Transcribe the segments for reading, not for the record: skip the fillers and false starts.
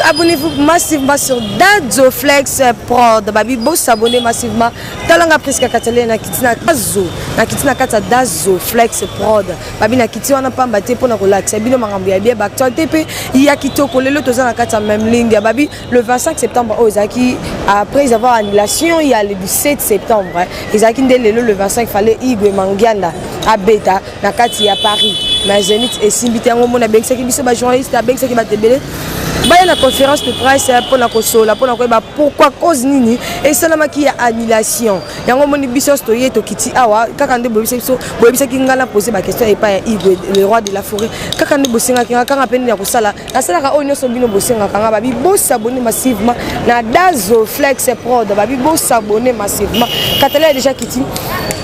abonnez-vous massivement sur Dazoflex Prod. Babi bo s'abonner massivement. Talanga presque katale na kitina Dazo. Na kitina kata Dazoflex Prod. Babi na kiti wana pamba te pona relax. Bino mangambo ya bien actualité pe il y a kitoko lelo toza na kata même ligne. Babi le 25 septembre Ozaki après avoir annulation il y a le 17 septembre. Ezaki ndele le 25 fallait Igwe Mangianda à Beta na kati ya Paris. Mais Zenith et Simbiti yango mona bengisa ki biso ba journaliste bengisa ki ba tebele. Ba na conférence de presse pour la kosola pour na ko ba pourquoi cause nini et ça na ki ya annulation. Yango moni biso stoye to kiti awa kaka nde bobisa ki ngala poser ba question et pas Igwe le roi de la forêt. Kaka nde bosinga ki kaka pende ya kosala. Na sala ka onyo so bino bosinga kanga ba bi bo s'abonner massivement na Dazoflex Prod ba bi bo s'abonner massivement. Katala déjà kiti.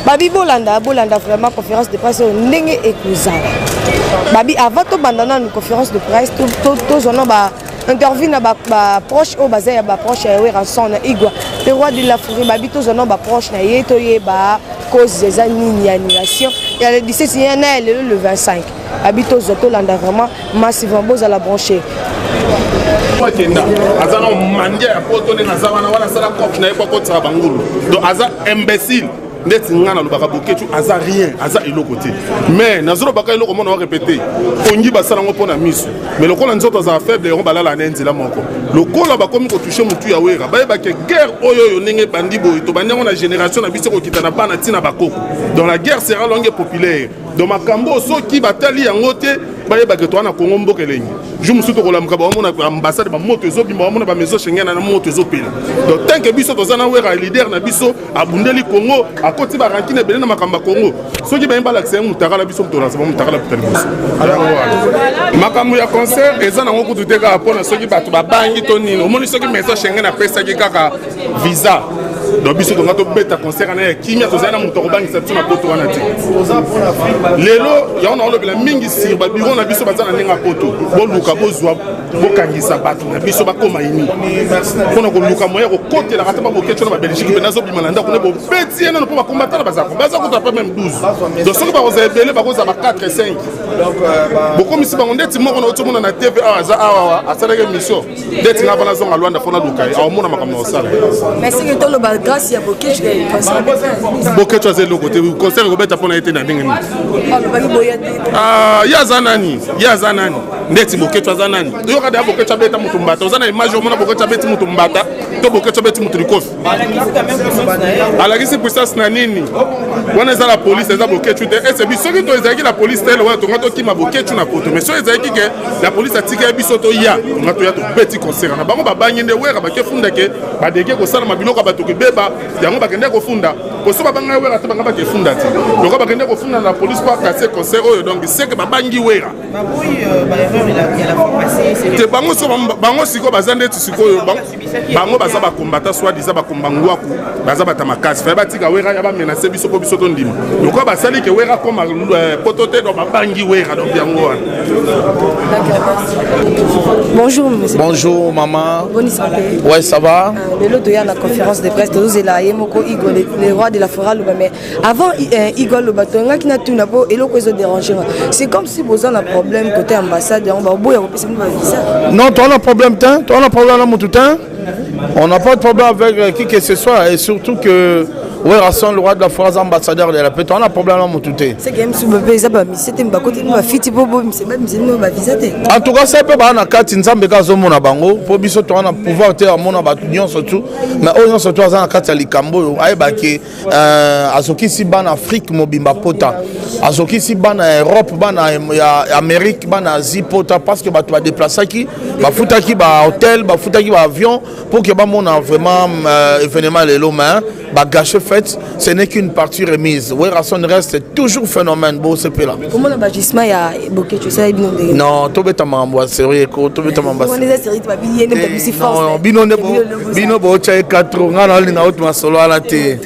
Babi bolanda vraiment conférence de presse ndenge ekuzala. Babi avant to bandana une conférence de presse to zono ba interview na ba proche au bazay ya ba proche ya ranson na Igwa le roi de la forêt babi to zono ba proche na ye to ye ba cause des années annulation il y a le 17 il y en a le 25 babi to zoto landa vraiment massivement boza la brancher. Azana mandia ya poto na zavana wana sala coach na eko kotra bangulu donc aza imbécile ndeti ngana lo bakaboketu aza rien aza eloko te mais nazolo baka eloko mona répéter ongi basala ngo pona miso mais lokola nzoto za faible on balala na nzela moko lokola bakomi ko toucher mutu ya wera ba ke guerre oyo ndenge bandi boy to banyango na génération na biso ko kitana bana tina bakoko dans la guerre sera longue populaire dans makambo soki batali yango te ba ke to na Congo mbokelenyi je me suis to kola mkaba mona ambassade ba moto ezo bimba mona ba maison Schengen na moto ezo pela donc tant que biso to zana wera leader na biso abundeli Congo akoti ba rankine belé na makamba Congo soki ba imba l'accès mutaka la biso mtola sa mutaka la putain biso makambo ya concert eza na ngoku tuteka apona soki bato ba bangi to nino omoni soki maison Schengen na pesa ki kaka visa donc biso to ngato beta concert na kimia to zana mutoko bangi sa tuna poto wana te lelo ya on a le mingi sir ba biro na biso bazana ninga poto bo luka bo zwa bo kangisa bato na biso ba koma ini pona ko luka moya ko kote la kata ba bo ketcho na Belgique pe nazo bima landa ko ne bo beti ena no po ba combattre bazako bazako to pas même 12 donc soki ba ko za belé ba ko za ba 4 et 5 donc bo komi si ba ndeti moko na otomona na TV aza awa asalaka mission ndeti na bana zonga Luanda fona luka aw mona makamno sala merci que to lo ba grâce ya bokecho de concert bokecho za loko te concert ko beta pona ete na ndenge ni yazanani ndeti bokecho azanani yo kada bokecho beta mutu mbata ozana image omona bokecho beti mutu mbata to bokecho beti mutu likofi alakisi puissance na nini wana za la police eza bokecho te ese bisoki to ezaki la police tele wana to ngato kima bokecho na poto mais so ezaki ke la police atika biso to ya ngato ya to beti concert na bango babangi nde wera ba ke funda ke ba deke ko sala mabiloko ba to ke beba yango ba kende ko funda ko so ba banga wera te banga ba ke funda te donc ba kende ko funda na police kwa kasser concert oyo donc c'est que babangi wera te bango so bango siko bazande tu siko bango baza ba combattant soit disant ba kombangwaku baza ba tamakasi fa batika wera ya ba menacer biso ko biso to ndima donc ba sali ke wera comme potote do babangi wera donc yango wana. Bonjour monsieur. Bonjour maman. Bonne santé. Ouais ça va. Le lot de la conférence de presse de la Yemoko Igor le roi de la forêt mais avant Igor le bateau nga kina tuna po eloko ezo déranger. C'est comme si vous avez un problème côté ambassade on va boya ko pesa visa. Non, tu as un problème temps, tu as un problème là mon tout temps. On n'a pas de problème avec qui que ce soit et surtout que ouais, Rasson, le roi de la forêt, ambassadeur de la paix, on a un problème à mon tout. C'est quand même sous le pays, ça va, mais c'était ma côté, ma fille, c'est même ma visite. En tout cas, c'est pas un cas, tu ne sais pas si on a bango, pour biso, tu as un pouvoir, tu as un bâtiment surtout, mais on surtout à un cas, tu as les cambo, aïe, azoki si ban Afrique, mobimba pota, azoki si ban Europe, ban Amérique, ban Asie pota, parce que tu vas déplacer qui, bah fouta qui, bah hôtel, bah fouta qui, bah avion, pour que bah mon vraiment événement les lomains, bah gâcher fait, ce n'est qu'une partie remise. Oui, Rasson reste toujours phénomène, beau c'est là. Comment le bâtissement y a évoqué tu sais non, tout est en sérieux, tout est en bas. On est sérieux, tu vas bien ne pas force. Non, bino bo cha 4 ngana linga auto masolo ala te.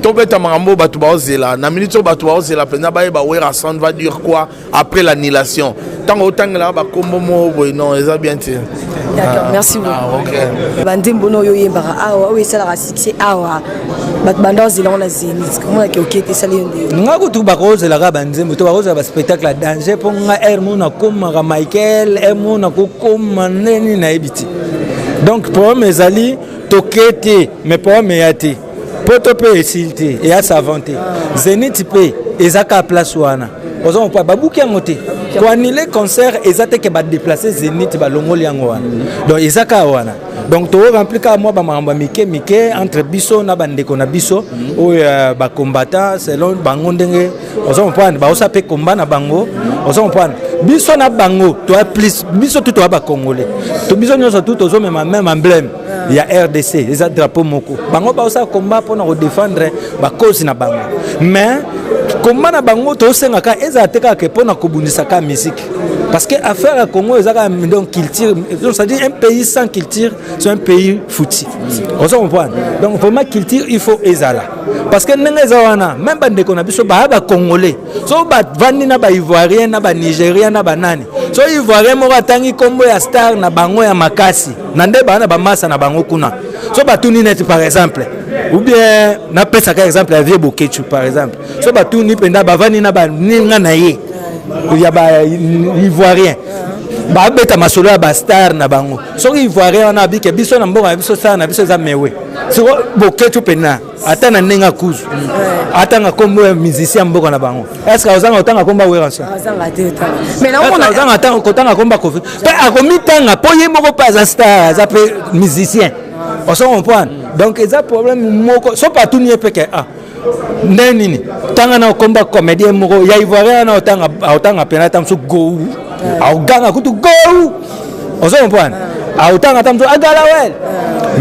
Tout est en mambo batu ba ozela. Na minute batu ba ozela pena ba oui, Rasson va dire quoi après l'annulation. Tant autant là ba kombo mo non, ça bien D'accord, merci beaucoup. OK. Bandimbono yo yembara awa, oui ça la succès awa. banda ozela on a Zénith comment que OK tesali yonde nga kutu bakozela ka banzembo to bakozela ba spectacle danger po nga mona koma Michael mona kokoma neni na ebiti donc problème ezali tokete mais problème yati poto pe esilté et à savanté Zénith pe ezaka place wana ozo pa babuki ngote ko annuler concert ezate ke ba déplacer Zénith ba longoli yango wana donc ezaka wana donc to rempli ka moi ba mamba mike entre biso na bandeko na biso o ba combattant selon bango ndenge ozo mpana ba osa pe combat na bango ozo mpana biso na bango to plus biso tout ba congolais to biso nyoso tout ozo même emblème ya RDC eza drapeau moko bango ba osa combat pour na défendre ba cause na bango mais combat na bango to senga ka eza teka ke pour na kobundisa ka musique parce que affaire à Congo ezaka donc culture donc ça dit un pays sans culture c'est un pays foutu on se comprend donc vraiment culture il faut ezala parce que ndenge zawana même bande ko na biso ba congolais so ba vandi na ba ivoirien na ba nigérien na ba nani so ivoirien mo batangi kombo ya star na bango ya makasi na nde ba na ba massa na bango kuna so ba tuni net par exemple ou bien na pesa ka exemple ya Vieux Bokechu par exemple so ba tuni penda ba vandi na ba ninga na ye il y a ba ivoirien ba beta masolo ya ba star na bango so ivoirien na bike biso na mbongo biso star na biso za mewe so Bokechu pena ata na ninga kuzu ata nga kombo ya musicien mboko na bango est-ce que ozanga otanga komba weransa azanga te mais na on ozanga ata kotanga komba kofi pe akomitanga po ye moko pa za star za pe musicien on se comprend donc eza problème moko so pas tout nie peke nini tanga na komba comédien moko ya ivoirien na otanga pena tamso go auganga kutu go on se comprend otanga tamso agala wel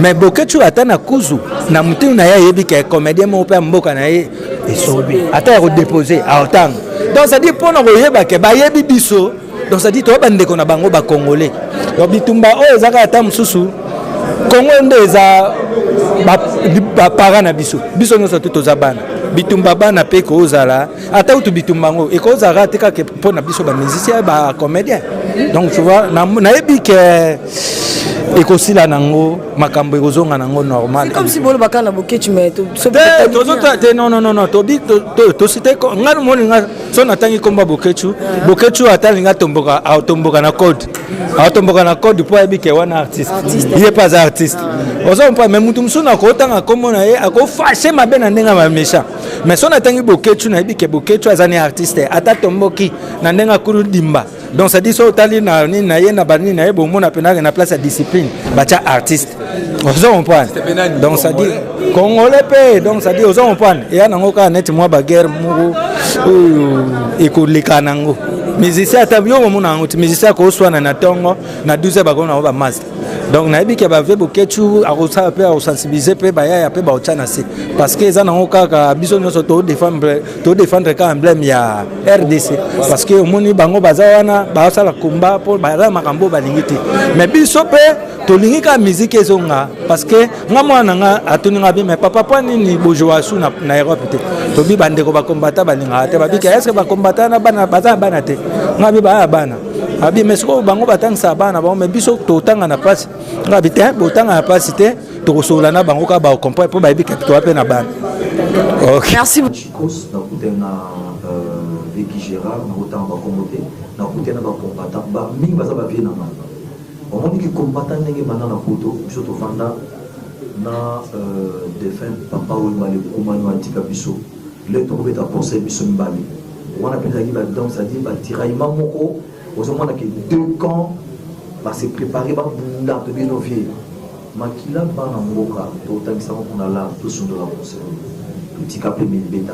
mais Bokechu atana kuzu na mutu na ya yebi ke comédien moko pe mboka na ye esobi ata ko déposer otanga donc ça dit pour na yeba ke ba yebi biso donc ça dit to bande ko na bango ba congolais yo bitumba o ezaka ata mususu Congo ndeza ba para na biso nyonso tout oza bana bitumba bana pe ko ozala ata utu bitumba ngo e ko ozala tika ke pona biso ba musicien ba comédien donc tu vois na yebi ke ekosila nango makambo ekozonga nango normal comme si bolo bakana Bokechu mais to non to cité ngalo moninga so natangi komba Bokechu atalinga tomboka na code pour ebike wana artiste il est pas artiste ozo pas même mutu msuna ko tanga komo na ye ako fâché mabe na ndenga ma méchant mais so natangi Bokechu na ebike Bokechu azani artiste ata tomboki na ndenga kuru dimba donc ça dit so tali na ni na ye na bani na ye bo mona penaka na place ya discipline bacha artiste ozo comprendre donc ça dit congolais pe donc ça dit ozo comprendre et ya nango ka net moi ba guerre moko ekoleka nango musicien atabio mona ngo musicien ko swana na tongo na 12 ba ko na ba master donc na ebike ba Vieux Bokechu akosa pe au sensibiliser pe ba ya pe ba ochana se parce que za nango kaka biso nyonso to défendre ka emblème ya RDC parce que omoni bango baza wana ba sala combat pour ba makambo balingiti mais biso pe to lingika musique ezonga parce que nga mwana nga atuninga bi mais papa pani ni bojoasu na Europe te to bi bande ko ba combattant balinga te ba bi est-ce que ba combattant na bana baza bana te nga bi ba bana abi mais ko bango batangisa bana ba mais biso to tanga na place nga bi te bo tanga na place te to sola na bango ka ba comprendre pour ba bi ke to ape na bana. OK, merci beaucoup na kutena Vicky Gérard na kutanga komote na kutena ba combattant ba mingi baza ba vie na mama on dit que combattant ndenge bana na poto biso to fanda na défunt papa Wembale Kumano atika biso le to beta procès biso mbali on appelle ça donc ça dit ba tiraillement moko aux hommes qui deux camps va se préparer ba bunda to bien ovier makila bana mboka to tangisa on a là tout son de la concert petit cap le beta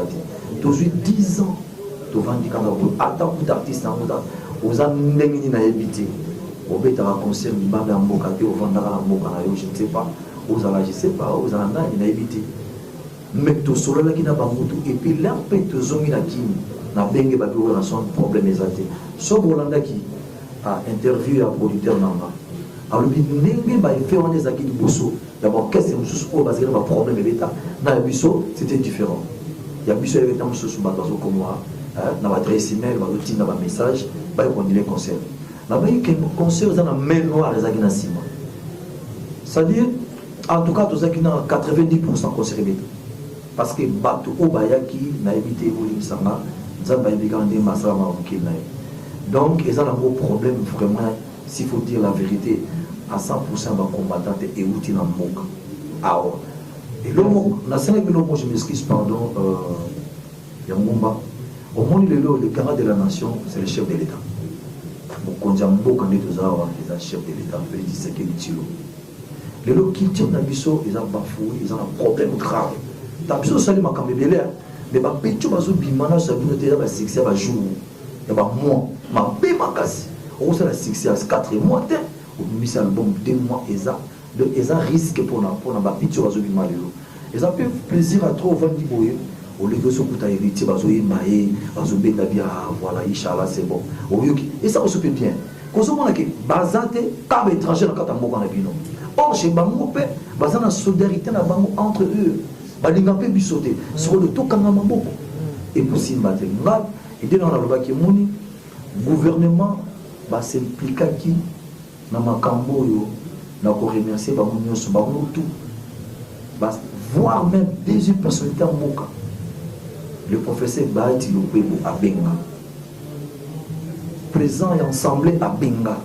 tout 10 ans to vandi kanga bo ata tout artiste na muta aux ndenge ni na ebité au beta va concert bana mboka te au vanda la mboka na yo je ne sais pas aux ala je sais pas aux ala na ebité mais to solo la kina bangutu et puis là pe to zongi na kini na benge ba ko na son problème ezate so bolanda ki a interview à producteur namba alors bi ndenge ba fait on des akini bosso d'abord qu'est-ce que sous ko basé na problème beta na biso c'était différent ya biso avec tam sous ba zo comme moi na ba adresse email ba outil na ba message ba ko ndile concert na ba que concert za na mail noir ezaki na sima c'est-à-dire En tout cas, tout ça qui n'a 90% conservé. Parce que bateau au bayaki n'a évité évoluer ça là, ça va éviter quand des massacres marocains. Donc, ils ont un gros problème vraiment, s'il faut dire la vérité, à 100% va combattre et outils dans le monde. Alors, et le mot, je m'excuse, pardon, Yamumba. Au monde, le garant de la nation, c'est le chef de l'État. Quand il y a un beau candidat, ils ont le chef de l'État, Félix Tshisekedi Tshilombo. Les gens qui tirent dans le biseau, ils ont bafoué, ils ont un problème grave. Dans le biseau, ça les macambé belé, mais les péteux, ils ont bimana, ça vient de la succès à jour. Il y a un mois, ma paix m'a cassé. On a la succès à 4 mois, on a mis un album 2 mois, ils ont risque pour la péteux, ils ont bimana. Ils ont fait plaisir à trop vendre du boyer. Au lieu de se couper à héritier, ils ont émaillé, ils ont bêta bien, voilà, Inch'Allah, c'est bon. Et ça, on se fait bien. Quand on a que Bazate, quand étranger dans le cas or, chez Bango, il y a une solidarité entre eux. Il y a une solidarité sur le tout. Et pour si et dès dans le gouvernement s'implique qui dans le cambo, dans le remercier, tout. Voire même des personnalités en Moka. Le professeur Baïti Lopebo à Benga. Présent et assemblé à Benga.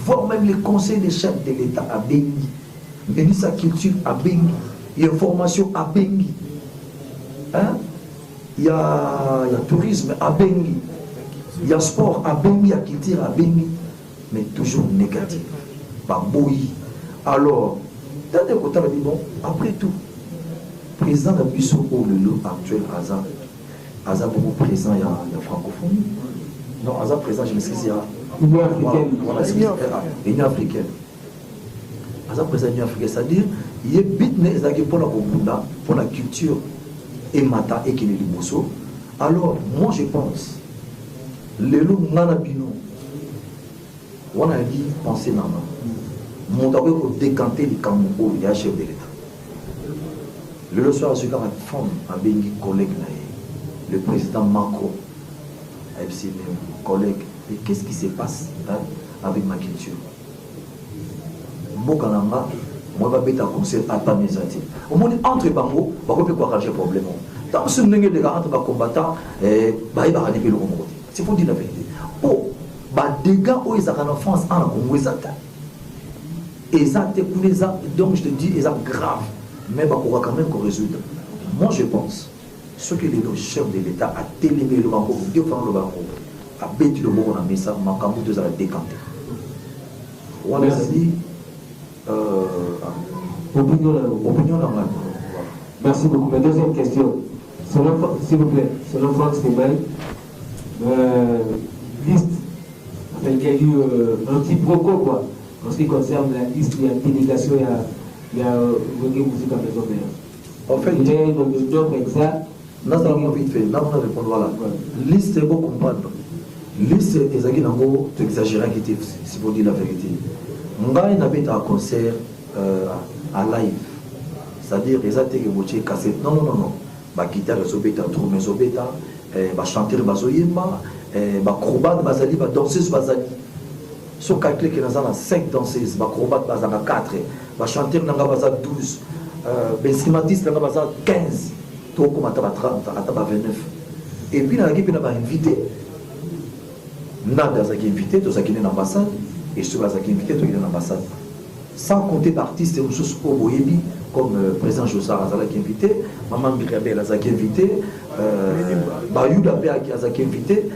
Voire même le conseil des chefs de l'État à Bengi. Ministre de la Culture à Bengi. Il y a formation à Bengi. Hein? Il y a tourisme à Bengi. Il y a sport à Bengi, il y a culture à Bengi. Mais toujours négatif. Pas bouilli. Alors, dans des côtés, on dit bon, après tout, président de Bissau au Lelo actuel, Aza beaucoup présent, il y a francophonie. Non, Aza présent, je m'excuse, il y a Union africaine. Voilà, Union africaine. Aza présent, Union africaine, c'est-à-dire, il y a bit pour la culture et mata et qu'il est limoso. Alors, moi je pense, Lelo Nanabino, on a dit penser Nana. Mon tabou pour décanter les Cameroun, il y a chef de l'État. Le soir, je suis à femme, à Bengi, collègue, le président Macron, FC, collègue. Et qu'est-ce qui se passe avec ma culture? Bokananga, moi, je vais mettre un conseil à ta maison. Au moins, entre Bango, je vais arranger le problème. Tant que ce n'est pas entre les combattants, il va y avoir des pays. C'est pour dire la vérité. Oh, les dégâts où ils ont en France, en Congo, ils ont. Donc je te dis, ils sont graves. Mais il y a quand même un résultat. Moi je pense, ce que le chef de l'État a télémé le banco, deux fois le banco, a bêti le mot, on a mis ça, ma camou deux a décanté. On a dit, opinion dans la. Merci beaucoup. Ma deuxième question, s'il vous plaît, selon Franck Stéphane, liste, il y a eu un petit proco quoi. En ce qui concerne la liste, il y a une délégation, il y a Vogue Musique à Maison Mère. En fait, il y a le job exact. Nous avons vite fait, nous avons répondu voilà. Liste, c'est beau comprendre. Liste, c'est tu exagères, si vous dites la vérité. Nous avons un concert à live. C'est-à-dire, ils ont été cassette. Non. La guitare, ils ont été trompés, ils ont été chanter, ils ont été acrobates, ils ont danseuse, si on calcule qu'il y a 5 danseuses, les acrobates, il y a 4, les chanteurs, il y a 12, les cinématistes, il y a 15, tout comme il y a 30, il y a 29. Et puis, il y a invité. Nada est invité, tout ça qui est dans l'ambassade, et ceux qui sont invités, tout qui est dans l'ambassade. Sans compter d'artistes et des choses comme le président Jossar Azala qui est invité, Maman Mirabel Azala qui est invité, Bayou Dabé qui est invité,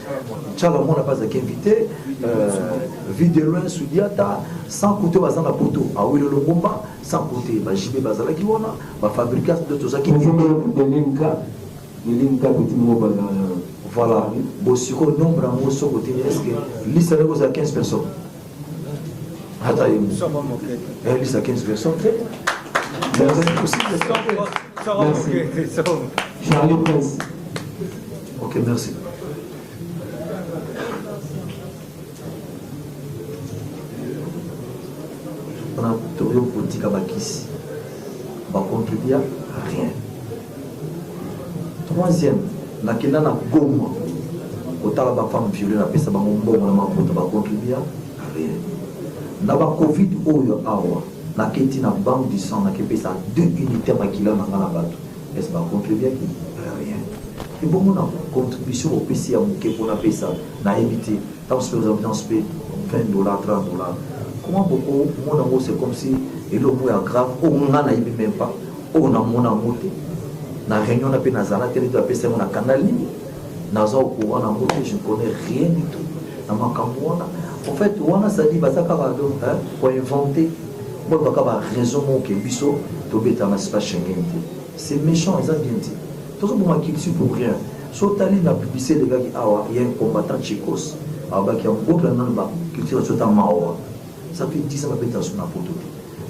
Tchalamon n'a pas été invité, Videloin Soudiata, sans compter Bazana Poto, Aouilo Longomba, sans compter Jibé Bazala qui a fabriqué de tout ça qui est invité. Voilà, si on nombre en mots sur le côté, est-ce que liste à 15 personnes? Attends, il liste à 15 personnes. Merci. Charlie Prince. Ok, merci. On a trouvé une politique à Bakis. On va contribuer à rien. Troisième, la Kenya na Goma. Autant la femme violée, la personne va contribuer à rien. Na ba Covid oyo awa na keti na banque du sang na kepe ça 2 unités makila na ngana bato est-ce pas contribuer rien et bon mon contribution au PC à mon pour la payer ça na éviter tant sur dans ce $20 $30 comment beaucoup mon amour c'est comme si et le mot est grave on n'a même pas on a mon amour na réunion na pe na zala télé de PC on a canal naza au courant na moto je ne connais rien du tout na makambo en fait on a ça dit bah ça pour inventer moi il va avoir raison que biso to beta na espace Schengen c'est méchant ils ont bien dit tout ça pour moi qui suis pour rien so tali na publicité les gars qui awa il y a un combattant tchécos aba qui a un groupe là dans ba culture sur ta mawa ça fait 10 ans que beta sur na photo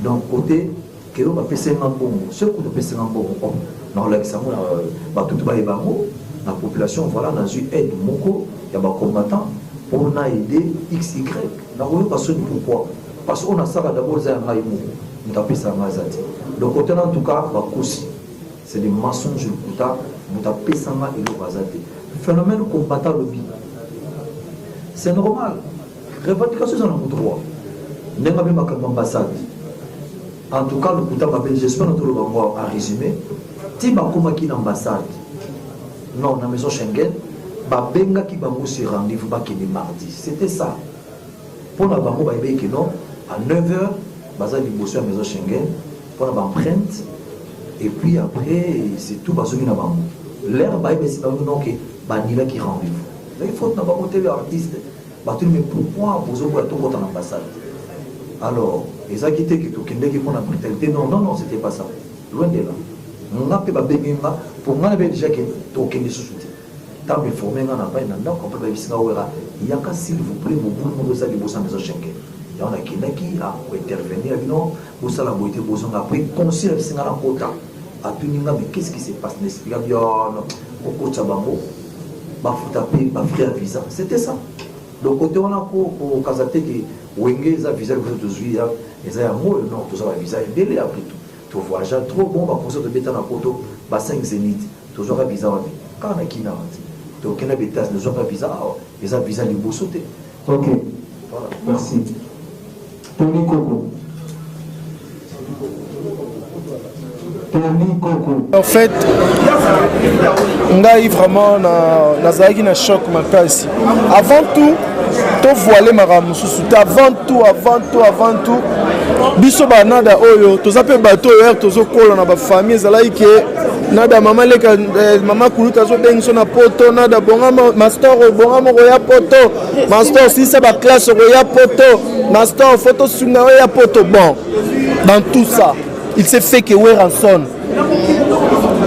donc côté que on va passer un bon ce coup de passer un bon non là ça moi ba tout ba ebango la population voilà dans une aide moko il y a des combattants on a aidé XY na oyo parce pourquoi parce qu'on a ça d'abord ça na imo on tapé ça mazati donc côté en tout cas ba kosi c'est des mensonges le kuta on tapé ça ma et le bazati phénomène combattant le bi c'est normal revendication dans le droit n'enga même comme ambassade en tout cas le kuta ba j'espère notre le bango à résumer ti ba koma ki ambassade non, dans la maison Schengen, Benga qui bango se rendez-vous qui est mardi. C'était ça. Pour la bango, que non, à 9h, baza di bossu à la maison Schengen, pour la empreinte, et puis après, c'est tout parce que na bango. L'air c'est bango non que banila qui rendez-vous. Là, il faut que na bango télé artiste. Batu mais pourquoi vous avez tout votre ambassade? Alors, les acquittés qui tout qui pour la brutalité, non, c'était pas ça. Loin de là. On a fait Benga pour moi déjà que token sous-souté. Tant que formé on n'a pas un an qu'on peut il y a qu'à s'il vous plaît beaucoup de monde ça les bossons maison Schengen. Il y en a qui a intervenir non pour ça la beauté bossons après conseil c'est la quota. À tout niveau mais qu'est-ce qui se passe n'est-ce pas bien au coach bango ba taper ba frère visa c'était ça. Donc côté on a pour casate qui wenge za visa que vous avez et ça a mot non tout ça visa délai après tout. Tu vois, j'ai trop bon, bah, pour ça, de bêta dans photo, bah, 5 zénith, toujours un visa, quand on a qui n'a pas, donc, on a bêta, nous avons un visa, les visa, les beaux sauter. Ok, voilà. Merci. Tony Coco. En fait, ngai vraiment nazalaki na choc makasi. Avant tout, to voiler makambo susu. Avant tout, biso ba nada oyo, toza pe bato oyo tozo kola na ba famille ezalaki ke nada mama leka mama kuluta zo bengiso na poto nada bonga master bonga mo ya poto master si ça ba classe ya poto master photo sunga ya poto bon. Dans tout ça, il s'est fait que Weranson,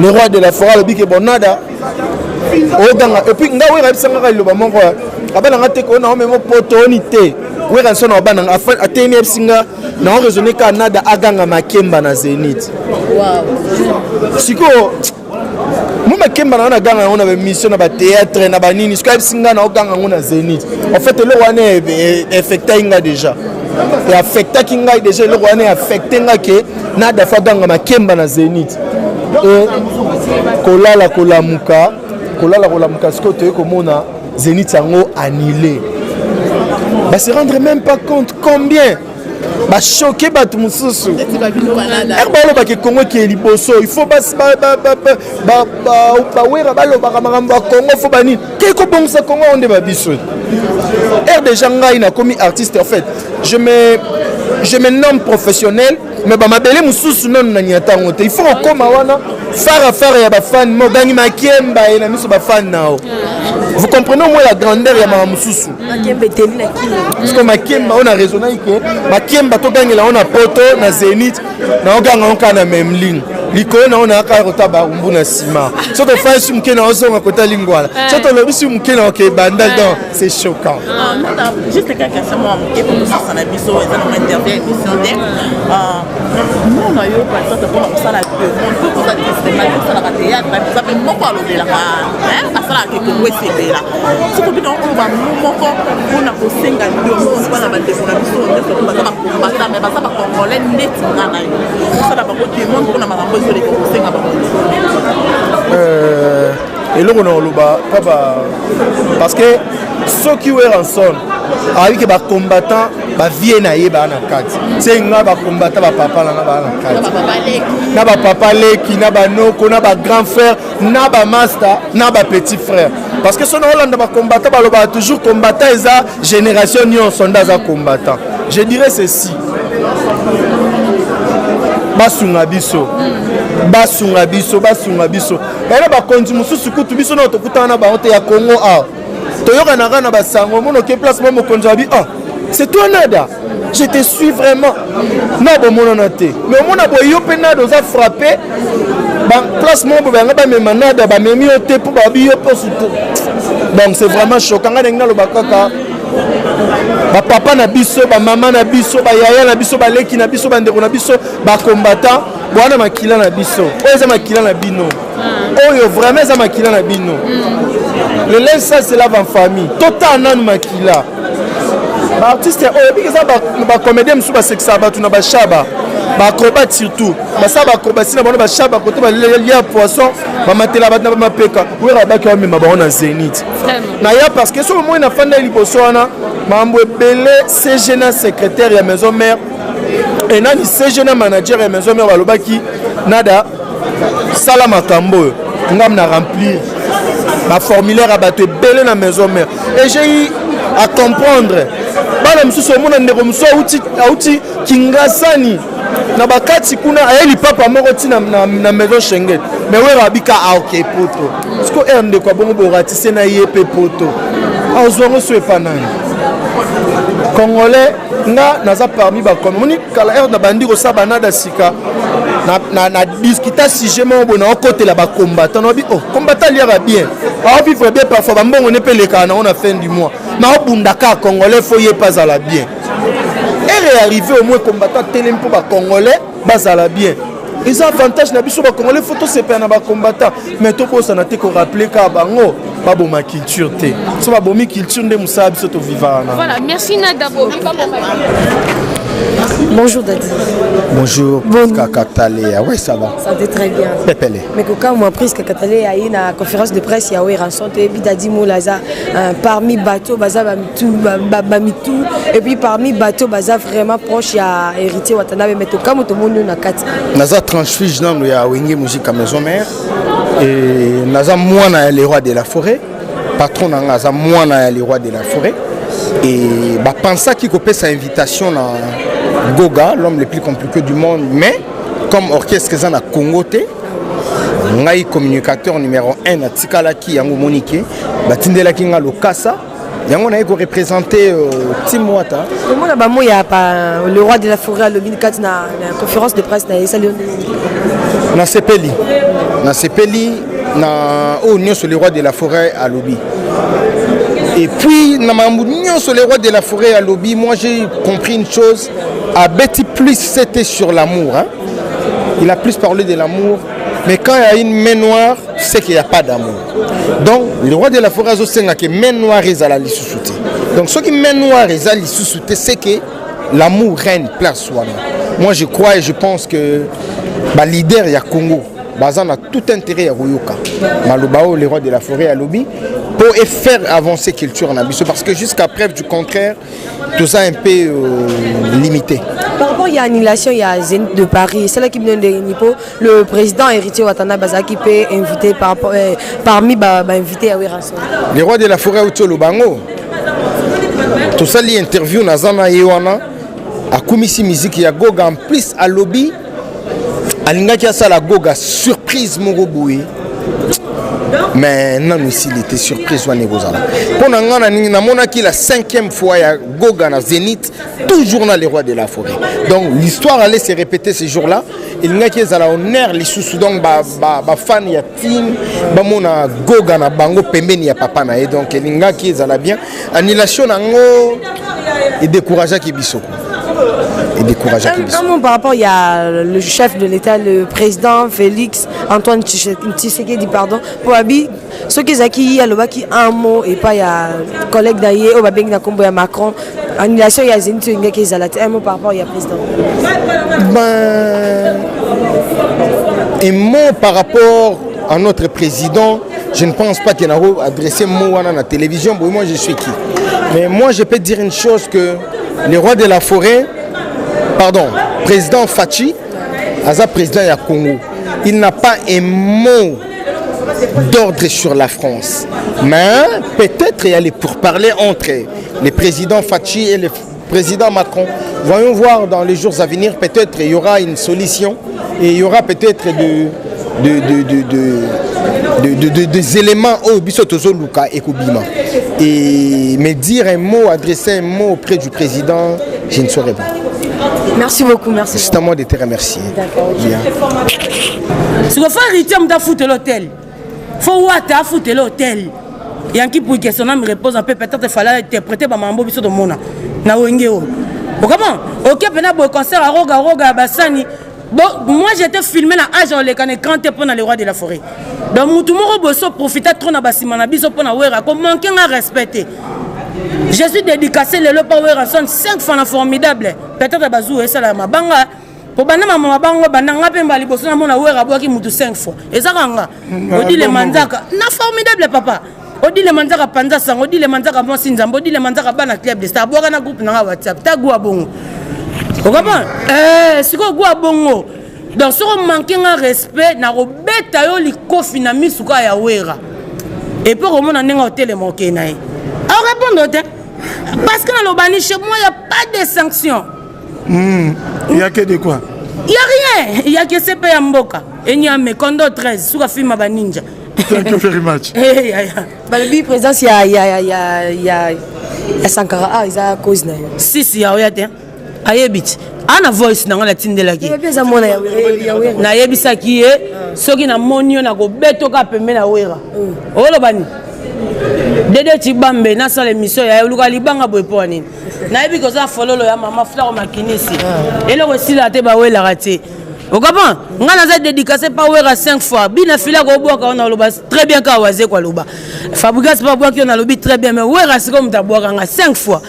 le roi de la forêt, le bique bonada, et puis nga wera bisanga le bamon quoi. Abana ngate ko na memo poto onité. Weranson abana afin ateni singa na raisonner Canada aganga makemba na Zénith. Wow. Siko mu makemba na ganga on avait mission na ba théâtre na ba nini siko singa na oganga ngona Zénith. En fait le roi est affecté inga déjà. Et affecté kinga déjà le roi est affecté nga ke na dafa ganga makemba na Zénith. Et kolala kolamuka siko te komona Zénith yango annulé. Bah se rendre même pas compte combien bah choqué bato mususu erbalo ba ke Congo ki liboso il faut wera balo ba makambo Congo faut bani ke ko bongsa Congo onde ba biso déjà ngai na komi artiste en fait je me nomme professionnel mais ba mabele mususu non na nyata ngote il faut koma wana fara ya ba fan mo bangi makemba et na miso ba fan nao. Vous comprenez au moins la grandeur de ma mususu. Parce que makemba on a raisonné que makemba to gangela on a poto na Zénith na oganga on kana même ligne. Likona on a ka rotaba umbu na sima. So to fa sum kena osonga kota lingwala. So to lobi sum kena ok bandal donc c'est choquant. Non juste quelqu'un c'est moi qui pour nous ça na biso et ça na interview émission de non na yo par exemple pour ça la on peut ça c'est la théâtre ça peut beaucoup aller là hein ça que ouais c'est là ce que bien on va moko on a kosenga ndio on va na ba décoration on va pas combattre mais ça va congolais net ngana yo ça la ba ko monde pour na makambo sur les kosenga ba et là on a loba papa parce que ceux qui were ensemble avec les combattants bavie na ye baa na kati se nga bakombata bapapa nanga baa na kati na bapapa leki na banoko na bagrand frère na bamaster na bapetit frère parce que sono olanda bakombata baloba toujours combattant eza génération nyonso nda aza combattant je dirais ceci basunga biso basunga biso basunga biso ena bakonzi mosusu kutu biso na tokutana na bango te ya Congo a toyokanaka na basango mono ke place mo mokonzi abi ah c'est toi Nada je te suis vraiment na bomonana te mais omona boye yo mpe Nada oza frappé place mo bobenga bamema Nada bamemi yo te mpo babi yo mposu te donc c'est vraiment choquant nga ndenge naloba kaka bapapa na biso bamama na biso bayaya na biso baleki na biso bandeko na biso bakombata bwana makila na biso oyo eza makila na bino oyo vraiment eza makila na bino le linge ça c'est lave en famille tota nanu makila baartiste oyo biki eza bacomédien mosusu basekisa bato na bashaba baacrobate surtout basala baacrobatie na bango bashaba kote balia poisson bamatela bato na bamapeka oyo abaki bamema bango na zénith na ya parce que soki omoi na fanda liboso wana mambo ebele cg na secrétaire ya maison mère enani cg na manager ya maison mère balobaki Nada sala makambo oyo ngam na remplir baformulaire ya bato ebele na maison mère et j'ai eu à comprendre bana mosusu omona ndeko mosusu auti kingasani na bakati kuna ayeli papa moko ti na maison Schengen mais oyo abika aoke poto siko ere ndeko abongo boratise na ye mpe poto azwango so epa nani congolais nga naza parmi bakomi moni kala ere na bandi kosala Nada sika na discuta sujet moko boye na okotela bakombata na obi oh kombata liaka bien aovivre bien parfois bambongo ne mpe lekaka nango na fin du mois na obundaka congolais fo ye mpe azala bien ere arrivé au moins kombata telemi mpo bacongolais bazala bien eza avantage na biso bacongolais fo tosepela na bakombata mais tokosana te korappele kaka bango baboma culture te so babomi culture nde mosala biso tovivaka na voilà merci Nada. Bonjour Dadi. Bonjour, Kakatale. Oui, ça va. Ça va très bien. Pépélé. Mais quand moi pris Kakatale, il y a une conférence de presse, il y a eu rançon, et puis Dadi Moulaza, parmi bateau, Baza Bamitou, et puis parmi bateau, Baza vraiment proche, il y a héritier Watanabe, mais tout comme tout le monde n'a qu'à. Naza transfuge dans le Yawingi musique à maison mère, et Naza Moana les rois de la forêt, patron Naza Moana les rois de la forêt. Et bah pensa qu'il copie sa invitation à Goga, l'homme le plus compliqué du monde, mais comme orchestre à Congo ngai communicateur numéro 1 à Tikalaki yango Monique batindela kinga lokasa yango na ko représenter Tim Wata. Comment là bas il y a pas le roi de la forêt à l'Obin 4 na conférence de presse na Esa Léon na Sepeli na Oignon sur le roi de la forêt à Lobi. Et puis, sur les rois de la forêt à Lobby, moi j'ai compris une chose. À Betty Plus, c'était sur l'amour. Hein? Il a plus parlé de l'amour. Mais quand il y a une main noire, c'est qu'il n'y a pas d'amour. Donc, le roi de la forêt, c'est que main noire est à la sous-souté. Donc, ce qui main noire est à la sous-souté, c'est que l'amour règne place soi. Moi, je crois et je pense que le leader, il y a Congo. Bazan a tout intérêt à Royoka. Malobao, le roi de la forêt à Lobby. Pour faire avancer la culture en Abysso, parce que jusqu'à preuve du contraire, tout ça est un peu limité. Par rapport à l'annulation, il y a Zénith de Paris, c'est là qui me donne des niveaux. Le président héritier Watana Baza qui peut inviter parmi invités à Wiranson. Les rois de la forêt au Lubango. Tout ça, l'interview Nazana Yewana, à Kumisi Musique, il y a Goga en plus à Lobby. Alinga qui a ça la Goga, surprise Moroboui. Mais non, aussi, il était surpris. Pour nous, la 5e fois, il y a Goga na Zénith, toujours dans les rois de la forêt. Donc l'histoire allait se répéter ces jours-là. Il y a qui est honneur, les sous donc fan il y a team, bamona Goga na bango pembeni ya papa na. Donc il y a qui est bien. Annulation nango et décourageant qui bisoko. Par rapport, il y a le chef de l'État, le président Félix Antoine Tshisekedi, pardon, pour Abi, ceux qui ont acquis un mot et pas il y a collègue d'ailleurs, au Babeng Nakombo et Macron, annulation, il y a Zénith qui est un mot par rapport, il y a président. Un mot par rapport à notre président, je ne pense pas qu'il y a adressé un mot à la télévision, moi je suis qui. Mais moi je peux dire une chose que le roi de la forêt, pardon, président Fachi, Aza président du Congo, il n'a pas un mot d'ordre sur la France. Mais peut-être il y a les pourparlers entre le président Fachi et le président Macron. Voyons voir dans les jours à venir, peut-être il y aura une solution et il y aura peut-être des éléments au Bissotozo Luka et Koubima. Et me dire un mot, adresser un mot auprès du président, je ne saurais pas. Merci beaucoup, merci. C'est à moi de te remercier. D'accord. Si vous faites héritier, vous foutre l'hôtel. Faut foutre l'hôtel. Il y a un qui pour question, me repose un peu, peut-être qu'il fallait interpréter par Mambo Bisso de Mona. Na Wengeo. Comment? Ok, pendant le concert à Roga, Bassani. Bon, moi j'étais filmé dans l'âge où les canés pour le roi de la forêt. Donc, tout le monde a profité trop de Bassimana Bisso pour la Wera. Comme manquer à respecter. Je suis dédicacé le Power Son 5 fois formidable. Peut-être Bazou et Salama Banga. Pour Banama Mabango, Bananga Pemba, Liboso, Mona Wera, Boaki Moutou 5 fois. Et ça, on dit les mandaka. Na formidable, papa. On dit les mandaka Panza, on dit les mandaka Monsinzam, on dit les mandaka Bana Club de Star, Boana Group na WhatsApp, Tagua Bongo. Vous comprenez? C'est quoi Gua Bongo? Donc, si on manque un respect, na robeta yo likofi na misuka ya Wera. Et pour on a un hôtel manqué naï. Alors répondre parce que dans l'Obani, chez moi, il n'y a pas de sanctions. Il n'y a que de quoi? Il n'y a rien. Il n'y a que CP Mboka. Et il y a mes condos 13 sur la film Ninja. Thank you very much. Le président, il y a Sankara. Ah, il y a cause. Si, il y a rien. Ayebit. Ana voice na ngala tindela ki. Na yebisa ki e soki na monio na go beto ka pembe na wera. Olo bani. Dede Chibambe na sala émission ya luka libanga boy po nini. Na yebi ko za fololo ya mama fleur makinisi. Eloko sila te ba wela raté. Au Gabon, on a dédicacé par Wera 5 fois. Bina fila ko boka on a loba très bien ka waze kwa loba. Fabrikas pas boka on a lobi très bien mais Wera c'est comme ta boka 5 fois.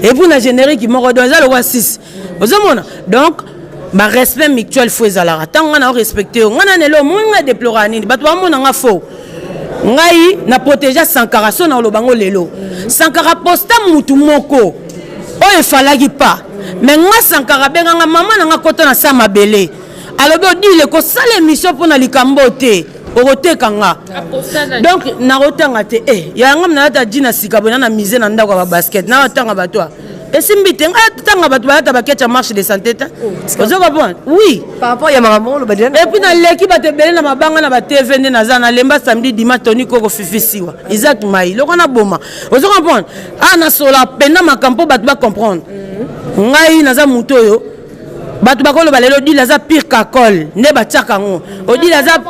Et pour la générique qui m'a redonné le roi 6. Vous avez donc ma respect mutuel faut ezala. Tant on a respecté, on a nelo munga déplorani. Batwa mon nga faux. Ngai na protéger Sankara so na lobango lelo. Sankara posta mutu moko. O e falaki pas. Mais nga Sankara benga maman nga kota na sa mabele. Alors dit le ko sale émission pour na likambote. Kanga. Donc na rotanga te ya ngam na ta dina sikabona na mise na ndako ba basket na otanga batwa et simbite tanga batwa ta baketcha marche de santé ta ozo comprendre oui par rapport ya maman le badien et puis na leki ba te belé na mabanga na ba TV na za na lemba samedi dimanche toni koko fifisiwa Isaac Mai loko na boma ozo comprendre na sola pena makampo batwa comprendre ngai na za muto yo batwa bakolo balelo di la za pire kakol ne ba tchaka ngo odi la za.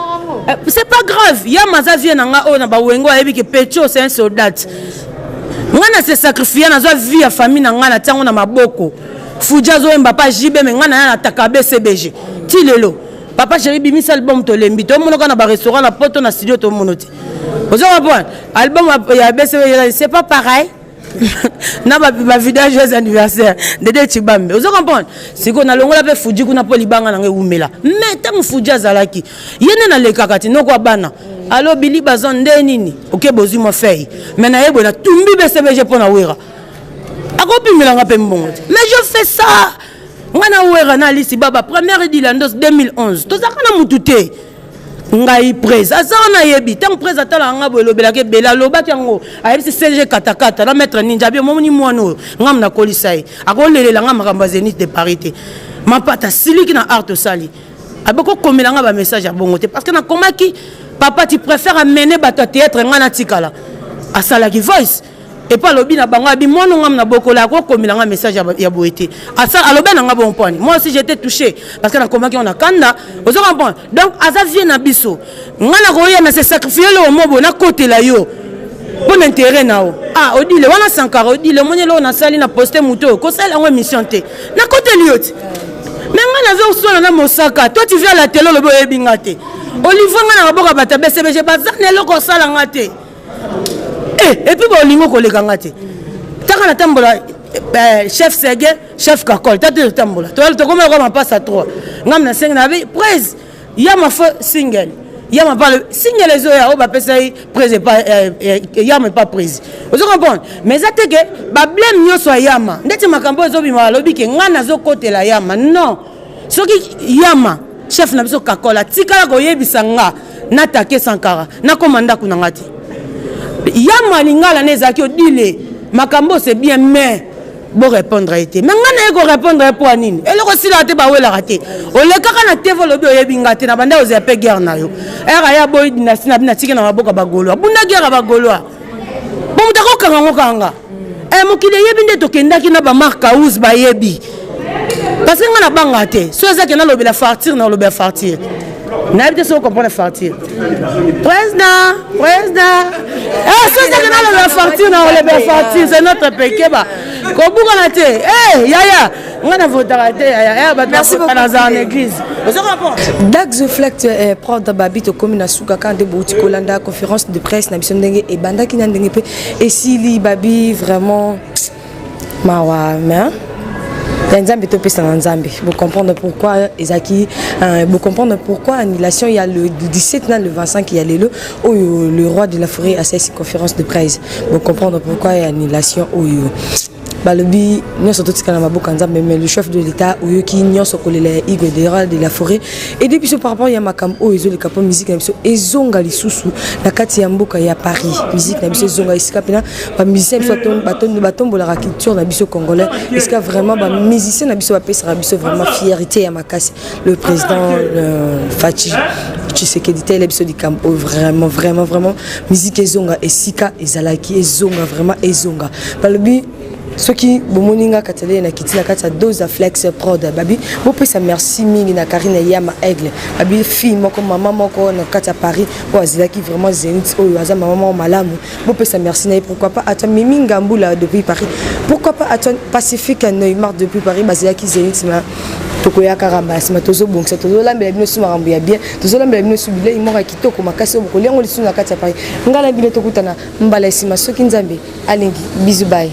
C'est pas grave. Il y a Maza vient na ba wengo ayebi ke Pecho c'est un soldat. Ngana se sacrifier na zo vie ya famille na ngana tango na maboko. Fuja zo emba pa jibe me ngana na takabe CBG. Ti lelo. Papa chéri bimisa album to lembi to mono kana ba restaurant na poto na studio to monoti. Vous avez compris? Album ya BCB c'est pas pareil. Na ba vidéo joyeux anniversaire Dede Chibambe vous comprenez c'est qu'on a longola pe Fuji kuna po libanga na ngumela mais tant Fuji azalaki yene na lekakati noko bana allo bili bazon nde nini OK bozi mo fei mais na yebo na tumbi BCBG pona wera akopimela nga pe mbongo mais je fais ça ngana wera na lisi baba première dilandos 2011 to zakana mutute ngai presse azana yebi tant presse atala nga bolobela ke bela loba tango ayebisi CG katakata na maître ninja bi momoni mwana ngam na kolisai akolelela nga makamba Zénith de parité mapata siliki na art sali aboko komela nga ba message ya bongo te parce que na komaki papa tu préfères amener bato théâtre nga na tikala asala ki voice et pas lobi na bango abi mwana ngam na bokola ko komela nga message ya boete asa aloba na nga bon point moi aussi j'étais touché parce que na komaki on a kanda vous comprenez donc asa vient na biso ngana ko ya na se sacrifier le mobo na côté la yo bon intérêt nao odi le wana Sankara odi le monye lo na sali na poster muto ko sala en émission te na côté lioti mais ngana veut so na Mosaka toi tu viens à la télé le boye bingate Olivier ngana boka bata BCBG bazane lo ko sala ngate et puis bolingo ko lekanga te taka na tambola chef Sege chef Kakol tata tambola to comme on passe à 3 ngam na 5 na bi praise ya ma fo single Yama pas le signe les oya o ba pesa prese pas Yama pas prise. Vous comprenez? Mais ça te que ba blème nyoso Yama. Ndeti makambo ezo bima lobi ke ngana zo côté la Yama. Non. Soki Yama chef na biso kakola tikala ko yebisa nga na take Sankara na komanda kuna ngati. Yama lingala nezaki odile makambo c'est bien mais bon répondre a été mais ngana eko répondre pour anini et le aussi la te ba wela raté o le kaka na te volo bi oyebinga te na banda oze pe guerre na yo era ya boy dynastie na bina tika na maboka bagolo bunda guerre bagolo bon mutako kanga ngokanga mokile yebi nde to kendaki na ba marka us ba yebi parce que ngana banga te so ezaki na lobela fartir na lobela fartir n'a pas de comprendre fartir président so ezaki na lobela fartir na lobela fartir c'est notre péché ba ko buka na te yaya ngana votera te yaya ba merci beaucoup dans l'église Dax Flex prendre babi to commune na suka quand de bouti kolanda conférence de presse na bisondenge et banda ki na ndenge pe et si babi vraiment mawa mais Nzambe to pesa Nzambe. Vous comprendre pourquoi Ezaki, vous comprendre pourquoi annulation il y a le 17 le 25 il y a le roi de la forêt a cette conférence de presse. Vous comprendre pourquoi il y a annulation balobi nous sommes tous kana maboka Nzambe mais le chef de l'état ou qui nous sommes collés Igwe de roi de la forêt et depuis ce par rapport il y a makam o ezo le capo musique na biso ezonga lisusu na kati ya mboka ya Paris musique na biso ezonga isika pena ba musicien biso batombola la culture na biso congolais est-ce que vraiment ba musicien na biso ba pesa biso vraiment fierté ya makasi le président Fachi Tshisekedi tel biso di campo vraiment musique ezonga esika ezalaki ezonga vraiment ezonga balobi ce qui bomoninga katale na kitina kata dose flex prod babi bo pesa merci mingi na Karine Yama Aigle babi fille moko maman moko na kata Paris o azilaki vraiment zénith o aza maman malamu bo pesa merci na pourquoi pas attends Mimi Ngambula depuis Paris pourquoi pas attends Pacifique Neymar depuis Paris bazilaki zénith ma tokoya karamba sima tozo bongsa tozo lambela bino sima rambu ya bien tozo lambela bino subile imora kitoko makasi oboko lengo lisu na kata Paris ngala bino tokutana mbala sima soki Nzambe alingi bisous bye.